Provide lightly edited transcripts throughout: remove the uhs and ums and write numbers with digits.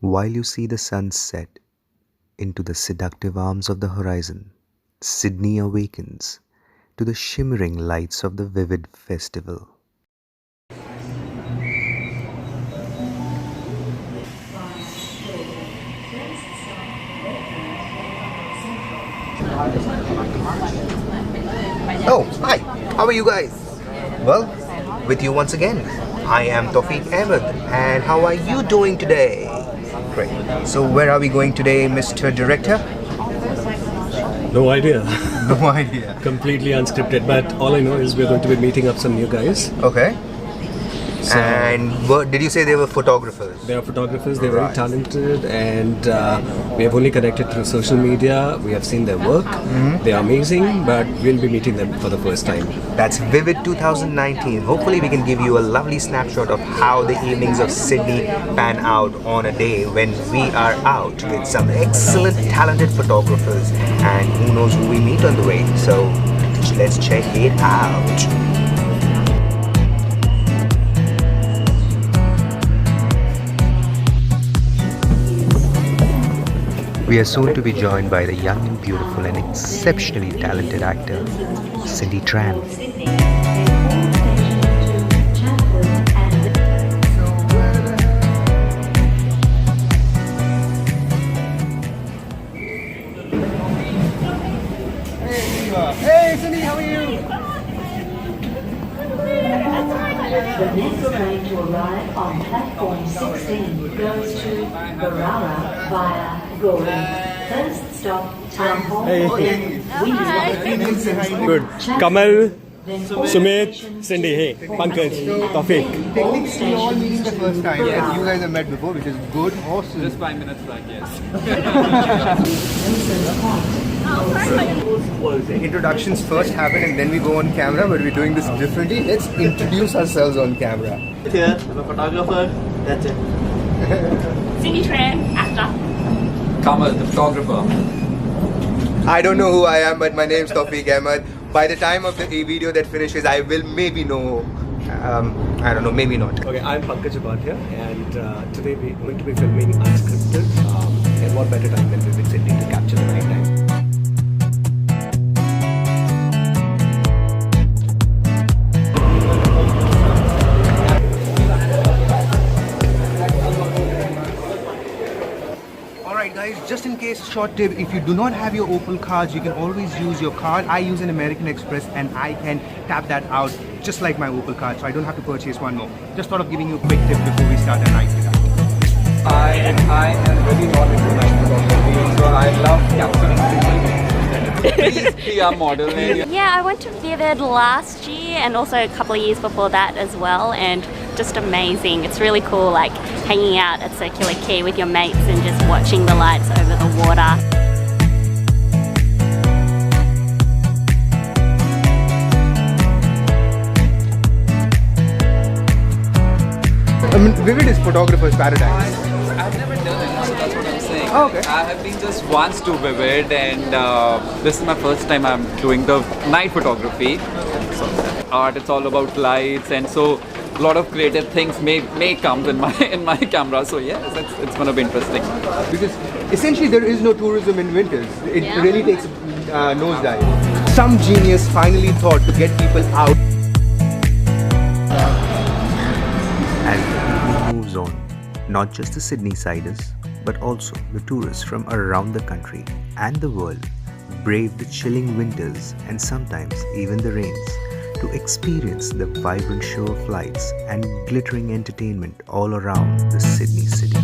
While you see the sun set into the seductive arms of the horizon, Sydney awakens to the shimmering lights of the vivid festival. Oh, hi! How are you guys? Well, with you once again. I am AHMED, and how are you doing today? Great. So where are we going today, Mr. Director? No idea. No idea. Completely unscripted, but all I know is we're going to be meeting up some new guys. Okay. So And did you say they were photographers? they are photographers, they're very talented, and we have only connected through social media. We have seen their work. They are amazing, but we'll be meeting them for the first time. That's Vivid 2019. Hopefully we can give you a lovely snapshot of how the evenings of Sydney pan out on a day when we are out with some excellent talented photographers, and who knows who we meet on the way. So let's check it out. We are soon to be joined by the young and beautiful and exceptionally talented actor, TRAN. Hey Cindy, how are you? The next train to arrive on platform 16 goes to Barara via Goring. First stop, Town Hall in Windsor. Good. Kamal, Sumit, Cindy, hey, Pankaj, TAUFEEQ. Technically, we all meeting the first time. Yes. You guys have met before, which is good. Awesome. Just 5 minutes back, yes. Introductions first happen and then we go on camera, but we're doing this differently. Let's introduce ourselves on camera. Here, I'm a photographer. That's it. Cindy TRAN, actor. Kamal, the photographer. I don't know who I am, but my name's AHMED. By the time of the video that finishes, I will maybe know. I don't know, maybe not. Okay, I'm PANKAJUPADHAYAY, and today we're going to be filming Unscripted. And what better time than Vivid Sydney to capture the night time? Alright guys, just in case, short tip, if you do not have your Opal cards, you can always use your card. I use an American Express and I can tap that out just like my Opal card, so I don't have to purchase one more. Just thought of giving you a quick tip before we start the night. I am really not into night photography, so I love capturing people. Please be a model. Yeah, I went to Vivid last year and also a couple of years before that as well, and just amazing. It's really cool, like hanging out at Circular Quay with your mates and just watching the lights over the water. I mean, Vivid is photographer's paradise. I've never done it, so that's what I'm saying. Oh, okay. I have been just once to Vivid, and this is my first time I'm doing the night photography. So, art, it's all about lights, and so a lot of creative things may come in my camera. So yes, it's gonna be interesting. Because essentially there is no tourism in winters. It really takes a nosedive. Some genius finally thought to get people out. As the evening moves on, not just the Sydney-siders, but also the tourists from around the country and the world brave the chilling winters and sometimes even the rains to experience the vibrant show of lights and glittering entertainment all around the Sydney city.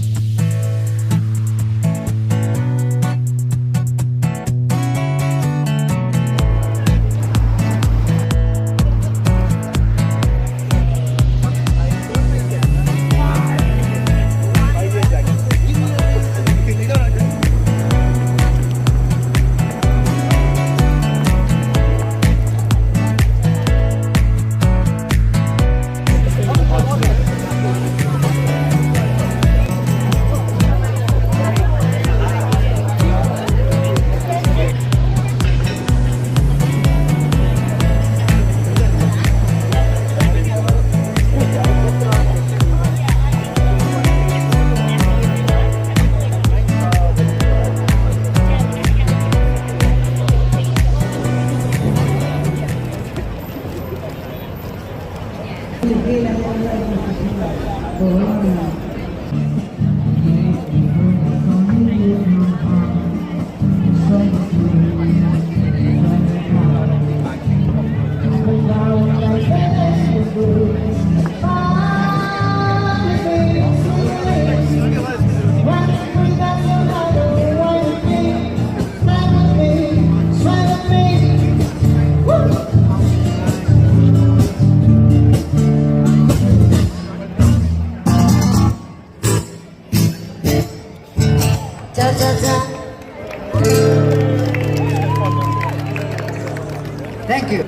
Thank you.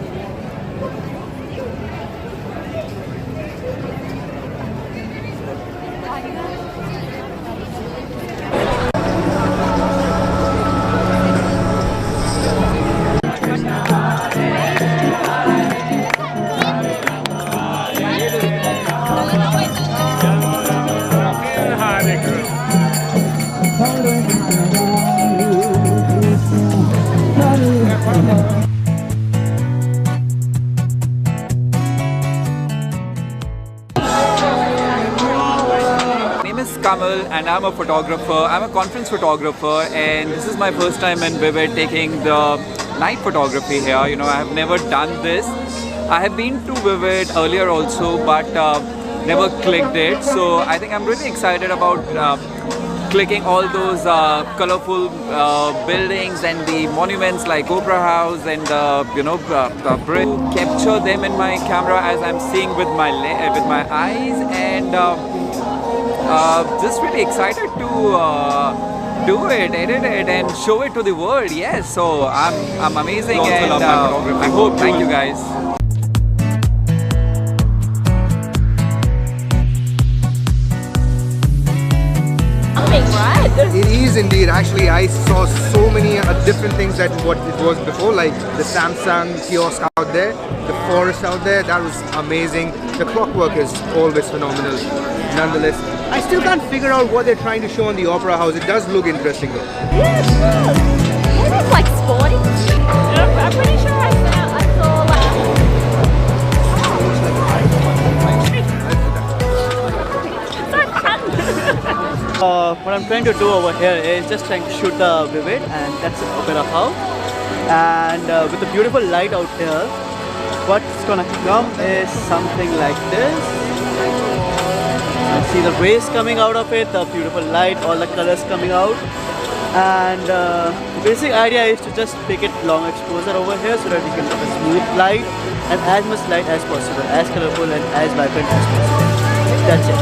KAMAL and I'm a photographer. I'm a conference photographer and this is my first time in Vivid taking the night photography here. You know, I have never done this. I have been to Vivid earlier also but never clicked it. So I think I'm really excited about clicking all those colorful buildings and the monuments like Opera House and the bridge. Capture them in my camera as I'm seeing with my eyes and just really excited to do it, edit it and show it to the world. Yes, so I'm amazing and I hope. Thank you guys. It is indeed. Actually, I saw so many different things than what it was before, like the Samsung kiosk out there, the forest out there. That was amazing. The clockwork is always phenomenal. Nonetheless, I still can't figure out what they're trying to show on the Opera House. It does look interesting though. Yeah, it does. It is like sporty. I'm pretty sure I saw like... What I'm trying to do over here is just trying to shoot the Vivid, and that's the Opera House. And with the beautiful light out here, what's gonna come is something like this. You see the rays coming out of it, the beautiful light, all the colors coming out. And the basic idea is to just make it long exposure over here so that you can have a smooth light and as much light as possible, as colorful and as vibrant as possible. That's it.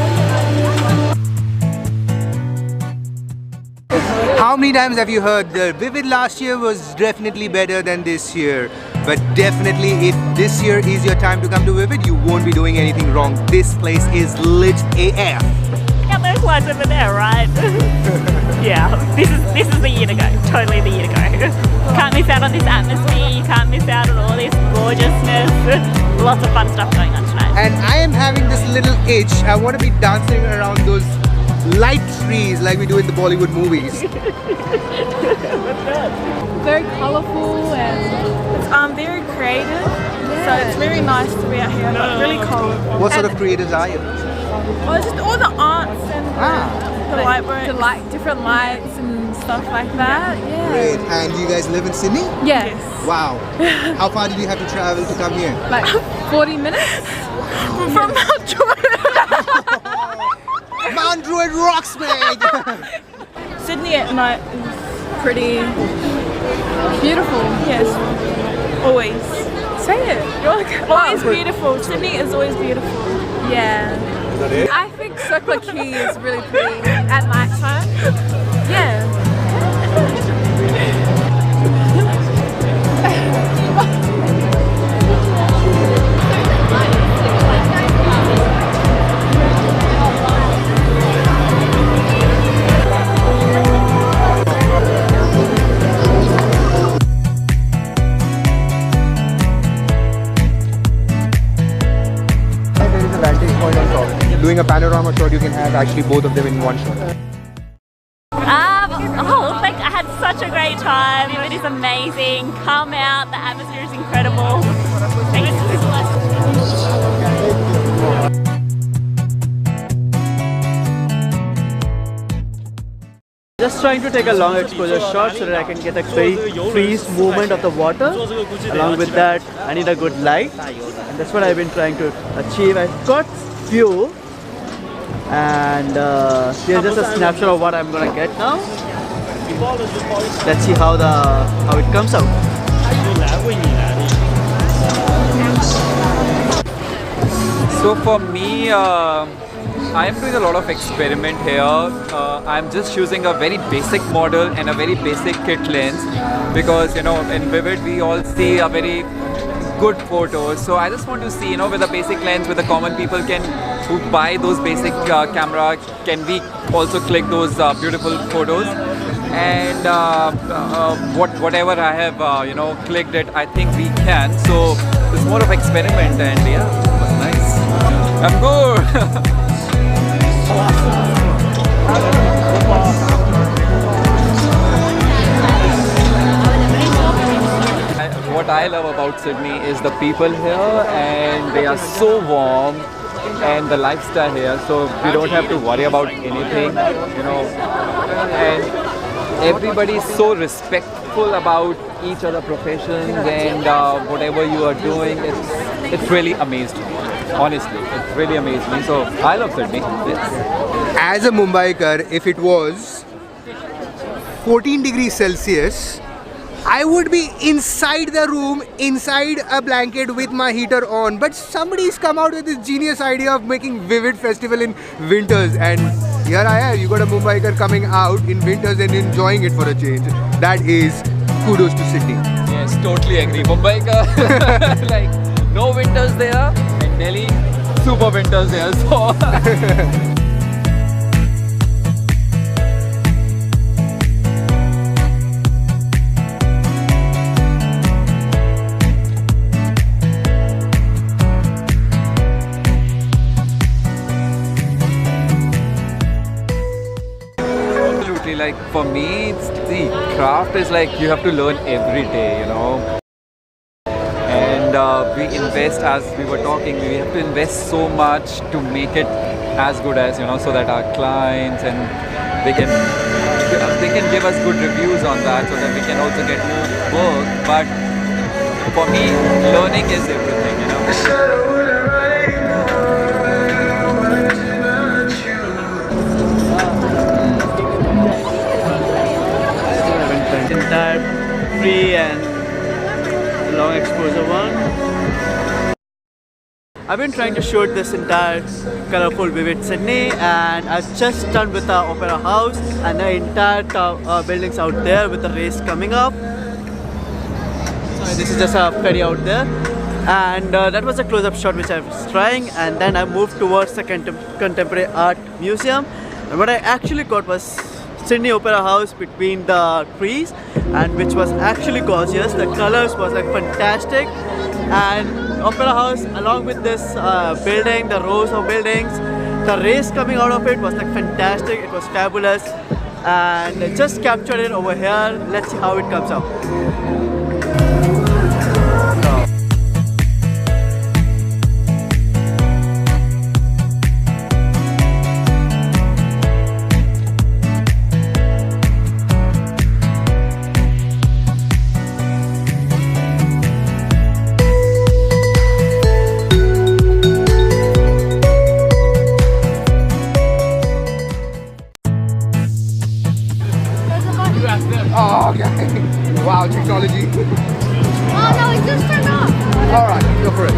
How many times have you heard the Vivid last year was definitely better than this year? But definitely if this year is your time to come to Vivid, you won't be doing anything wrong. This place is lit AF. Yeah, those lights over there, right? Yeah, this is the year to go. Totally the year to go. Can't miss out on this atmosphere. You can't miss out on all this gorgeousness. Lots of fun stuff going on tonight. And I am having this little itch. I want to be dancing around those light trees like we do in the Bollywood movies. Very colourful and it's very creative. So it's very nice to be out here. It's really cold. What sort of creatives are you? Well, just all the arts and the light work. The different lights and stuff like that. Yeah. Great. And you guys live in Sydney? Yes. Wow. How far did you have to travel to come here? Like 40 minutes from Mount Mount Druitt rocks, mate! Sydney at night is pretty beautiful. Yes. Always. Say it. You're like, always beautiful. Sydney is always beautiful. Yeah. Is that it? I think Circular Quay is really pretty at night time. Yeah. Doing a panorama shot, you can have actually both of them in one shot. I had such a great time. It is amazing. Come out. The atmosphere is incredible. Thank you so much. just trying to take a long exposure shot so that I can get a very freeze movement of the water. Along with that, I need a good light, and that's what I've been trying to achieve. I've got few, and here's just a snapshot of what I'm gonna get now. Let's see how it comes out. So for me, I am doing a lot of experiment here. I'm just choosing a very basic model and a very basic kit lens because in Vivid we all see a very good photos. So I just want to see with a basic lens, with the common people who buy those basic camera, can we also click those beautiful photos? And whatever I have clicked it, I think we can. So it's more of experiment, and yeah, it was nice. I'm good. What I love about Sydney is the people here, and they are so warm, and the lifestyle here, so you don't have to worry about anything, and everybody is so respectful about each other professions, and whatever you are doing, it's really amazed me. Honestly, it's really amazed me. So I love Sydney. Yes. As a Mumbaikar, if it was 14 degrees Celsius, I would be inside the room, inside a blanket with my heater on. But somebody's come out with this genius idea of making Vivid Festival in winters, and here I am. You got a Mumbaikar coming out in winters and enjoying it for a change. That is kudos to Sydney. Yes, totally agree. Mumbaikar, like no winters there, and Delhi, super winters there. So. Like for me, the craft is like you have to learn every day, and we invest, as we were talking, we have to invest so much to make it as good as, so that our clients and they can give us good reviews on that, so that we can also get more work. But for me, learning is everything, Entire free and long exposure one. I've been trying to shoot this entire colorful Vivid Sydney, and I've just done with the Opera House and the entire buildings out there with the race coming up. Sorry, this is just a ferry out there, and that was a close-up shot which I was trying, and then I moved towards the Contemporary Art Museum, and what I actually got was Sydney Opera House between the trees, and which was actually gorgeous. The colors was like fantastic, and Opera House along with this building, the rows of buildings, the race coming out of it was like fantastic. It was fabulous, and I just captured it over here. Let's see how it comes out. Oh, okay. Wow, technology. Oh no, it just turned off. Alright, go for it.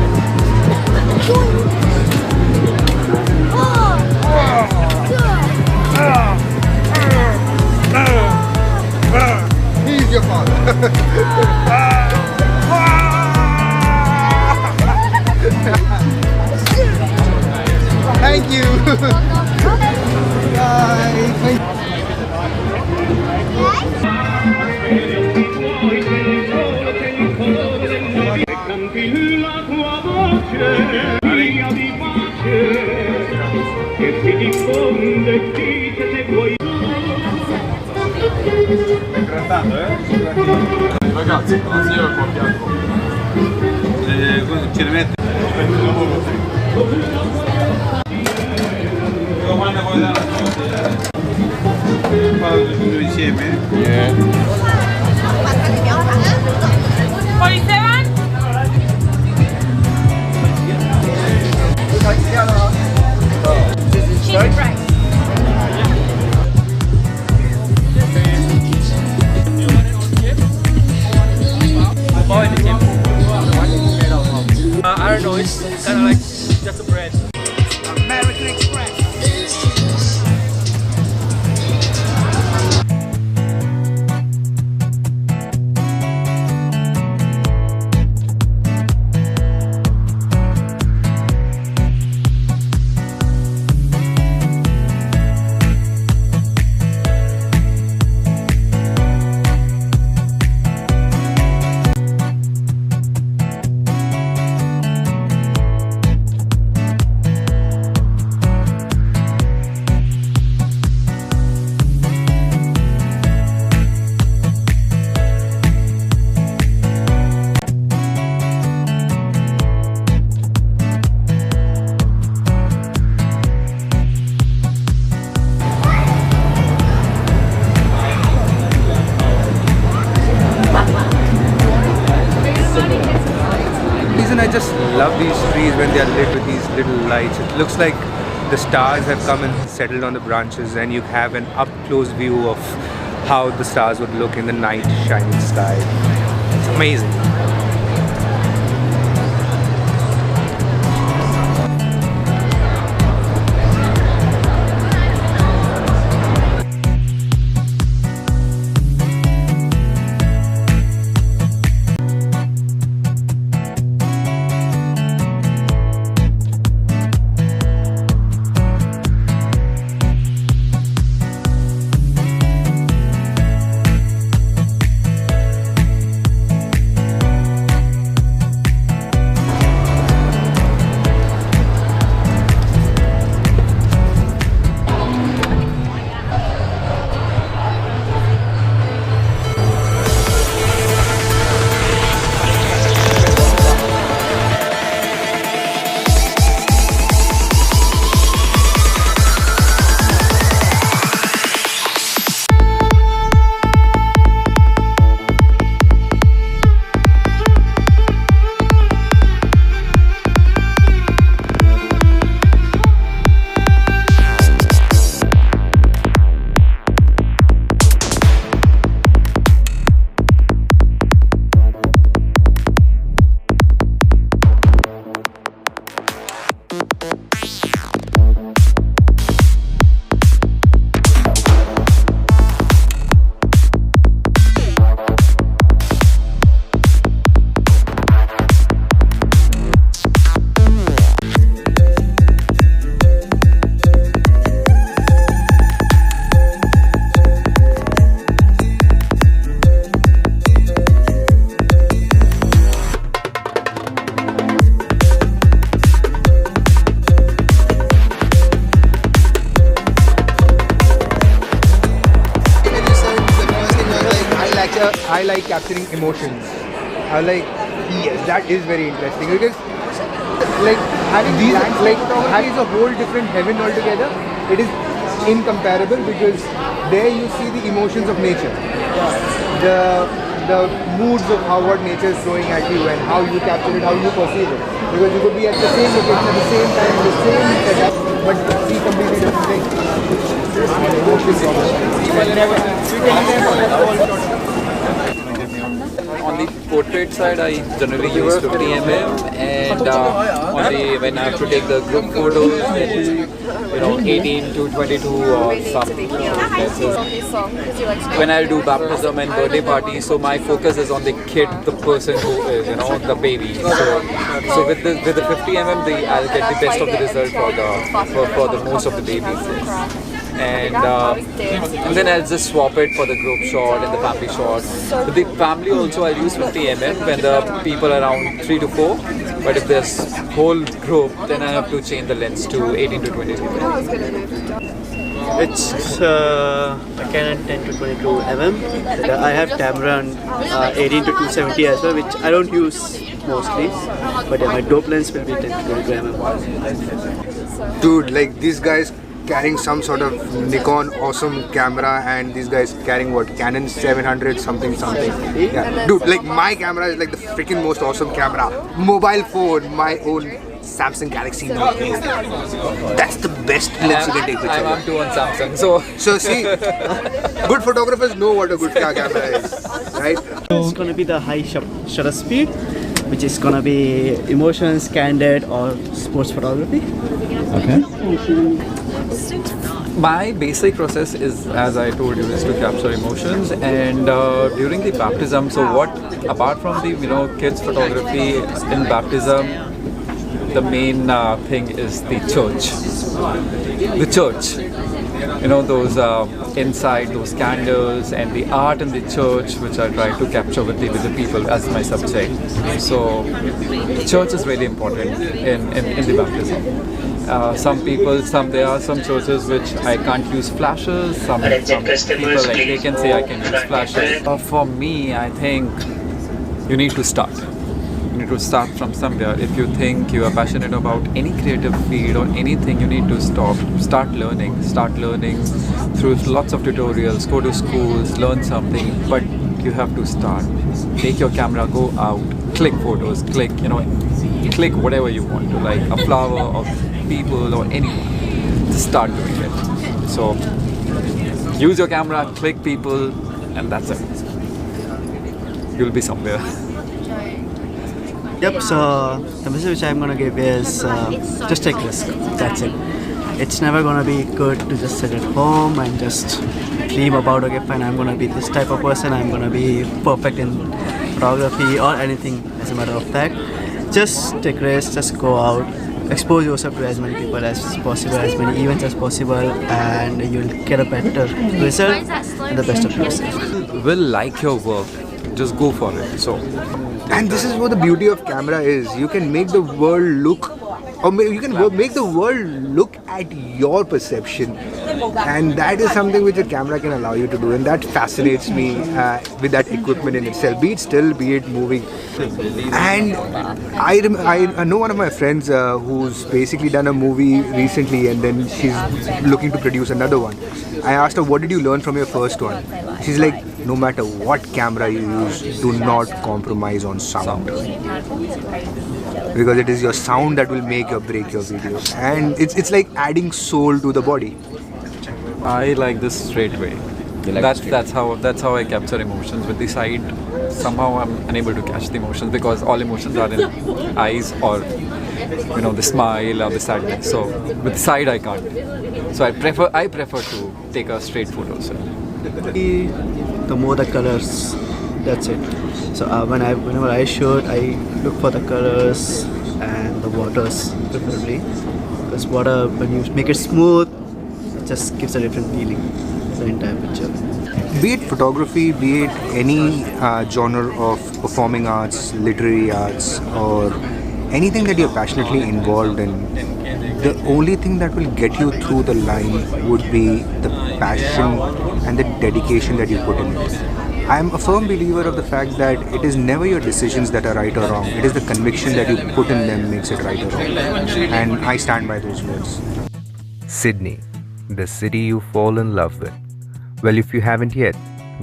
He's your father. Thank you. Bye. Ragazzi, non si era qua bianco. Ce ne mette. Domanda vuoi dare? Yeah. 47? Cheese fries. I don't know, it's kind of like just a bread. American Express. I just love these trees when they are lit with these little lights. It looks like the stars have come and settled on the branches, and you have an up-close view of how the stars would look in the night shining sky. It's amazing. I like capturing emotions. I like, yes, that is very interesting because like having these like having a whole different heaven altogether. It is incomparable because there you see the emotions of nature, the moods of how what nature is throwing at you and how you capture it, how you perceive it. Because you could be at the same location at the same time, the same setup, but see completely different things. Emotions of it. You can never On the portrait side, I generally use 50 mm, and when I have to take the group photos, it's 18 to 22 or some. When I do baptism and birthday parties, so my focus is on the kid, the person who is, the baby. So with the 50 mm, I'll get the best of the result for the most of the babies. And then I'll just swap it for the group shot and the family shot. With the family also I'll use 50 mm when the people are around 3 to 4. But if there's whole group, then I have to change the lens to 18 to 22. It's a Canon 10 to 22 mm. I have Tamron 18 to 270 as well, which I don't use mostly. But my dope lens will be 10 to 22 mm. Dude, like these guys carrying some sort of Nikon awesome camera, and these guys carrying what, Canon 700 something. Yeah, dude, like my camera is like the freaking most awesome camera. Mobile phone, my own Samsung Galaxy Note 8. That's the best lens you can take pictures. I'm too on Samsung, so see, good photographers know what a good camera is, right? It's gonna be the high shutter speed, which is gonna be emotions, candid, or sports photography. Okay. My basic process is, as I told you, is to capture emotions. And during the baptism, so what, apart from the kids photography in baptism, the main thing is the church. The church, those inside, those candles and the art in the church, which I try to capture with the people as my subject. So church is really important in the baptism. There are some churches which I can't use flashes. Some people, like, they can say I can use flashes. For me, I think you need to start. You need to start from somewhere. If you think you are passionate about any creative field or anything, you need to start learning through lots of tutorials, go to schools, learn something, but you have to start. Take your camera, go out, click photos, click whatever you want to, like a flower or people or anyone. Just start doing it. So use your camera, click people, and that's it. You'll be somewhere. Yep, so the message which I'm gonna give is just take risk. That's it. It's never gonna be good to just sit at home and just dream about, okay, fine, I'm gonna be this type of person, I'm gonna be perfect in photography or anything as a matter of fact. Just take risks, just go out, expose yourself to as many people as possible, as many events as possible, and you'll get a better result and the best of yourself. Will like your work, just go for it. And this is what the beauty of camera is. You can make the world look, or you can make the world look at your perception, and that is something which a camera can allow you to do, and that fascinates me with that equipment in itself, be it still, be it moving. And I know one of my friends who's basically done a movie recently, and then she's looking to produce another one. I asked her, what did you learn from your first one? She's like, no matter what camera you use, do not compromise on sound. Because it is your sound that will make or break your video. And it's like adding soul to the body. I like this straight way. That's how I capture emotions. With the side, somehow I'm unable to catch the emotions because all emotions are in eyes or the smile or the sadness. So with the side I can't. So I prefer to take a straight photo. So. The more the colors, that's it. So whenever I shoot, I look for the colors and the waters preferably, because water, when you make it smooth, it just gives a different feeling to the entire picture. Be it photography, be it any genre of performing arts, literary arts, or anything that you're passionately involved in, the only thing that will get you through the line would be the passion and the dedication that you put in it. I am a firm believer of the fact that it is never your decisions that are right or wrong. It is the conviction that you put in them makes it right or wrong. And I stand by those words. Sydney, the city you fall in love with. Well, if you haven't yet,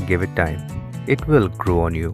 give it time. It will grow on you.